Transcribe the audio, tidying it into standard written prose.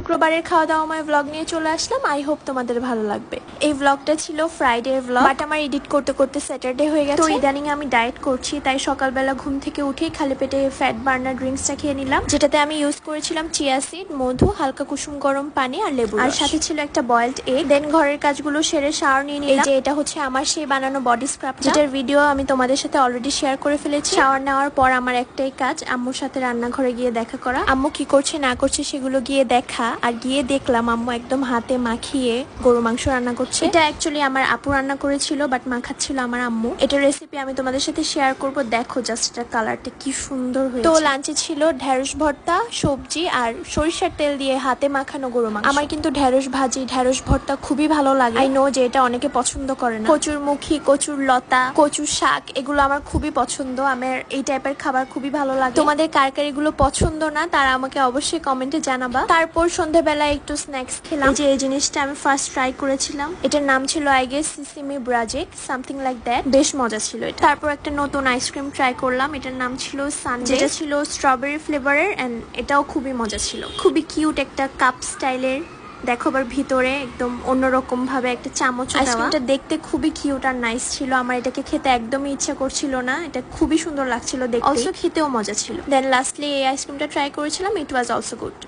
শুক্রবারের খাওয়া দাওয়াময় ব্লগ নিয়ে চলে আসলাম। আই হোপ তোমাদের ভালো লাগবে। এই ব্লগটা ছিল ফ্রাইডের ব্লগ, বাট আমার এডিট করতে করতে স্যাটারডে হয়ে গেছে। তো ইদানিং আমি ডায়েট করছি, তাই সকালবেলা ঘুম থেকে উঠেই খালি পেটে ফ্যাট বার্নার ড্রিঙ্কসটা খেয়ে নিলাম, যেটাতে আমি ইউজ করেছিলাম চিয়া সিড, মধু, হালকা কুসুম গরম পানি আর লেবু, আর সাথে ছিল একটা বয়েলড এগ। দেন ঘরের কাজগুলো সেরে শাওয়ার নিয়ে নিলাম। এই যে এটা হচ্ছে আমার সেই বানানো বডি স্ক্রাব, যেটার ভিডিও আমি তোমাদের সাথে অলরেডি শেয়ার করে ফেলেছি। শাওয়ার নেওয়ার পর আমার একটাই কাজ, আম্মুর সাথে রান্নাঘরে গিয়ে দেখা করা। আম্মু কি করছে না করছে সেগুলো গিয়ে দেখা, আর গিয়ে দেখলাম আম্মু একদম হাতে মাখিয়ে গরু মাংস রান্না করছে। এটা অ্যাকচুয়ালি আমার আপু রান্না করেছিল, বাট মাখাচ্ছিল আমার আম্মু। এটার রেসিপি আমি তোমাদের সাথে শেয়ার করব। দেখো জাস্ট এটার কালারটা কি সুন্দর হয়েছে। তো লাঞ্চে ছিল ঢেঁড়স ভর্তা, সবজি আর সরিষার তেল দিয়ে হাতে মাখানো গরু মাংস। আমার কিন্তু ঢেঁড়স ভাজি, ঢেঁড়স ভর্তা খুবই ভালো লাগে। আই নো যে এটা অনেকে পছন্দ করে না। কচুর মুখী, কচুর লতা, কচুর শাক, এগুলো আমার খুবই পছন্দ। আমার এই টাইপের খাবার খুবই ভালো লাগে। তোমাদের কার কার এগুলো পছন্দ না তারা আমাকে অবশ্যই কমেন্টে জানাবা। তারপর সন্ধ্যাবেলায় একটু স্ন্যাক্স খেলাম। এই যে এই জিনিসটা আমি ফার্স্ট ট্রাই করেছিলাম, এটার নাম ছিল আই গেস সিসিমি ব্রাজেক, সামথিং লাইক দ্যাট। বেশ মজা ছিল এটা। তারপর একটা নতুন আইসক্রিম ট্রাই করলাম, এটার নাম ছিল সানডে, যেটা ছিল স্ট্রবেরি ফ্লেভারের, এন্ড এটাও খুবই মজা ছিল। খুবই কিউট একটা কাপ স্টাইলের। দেখো আবার ভিতরে একদম অন্যরকম ভাবে একটা চামচ। আইসক্রিমটা দেখতে খুবই কিউট আর নাইস ছিল। আমার এটাকে খেতে একদমই ইচ্ছা করছিল না, এটা খুবই সুন্দর লাগছিল দেখতে, অলসো খেতেও মজা ছিল। দেন লাস্টলি এই আইসক্রিমটা ট্রাই করেছিলাম, ইট ওয়াজ অলসো গুড।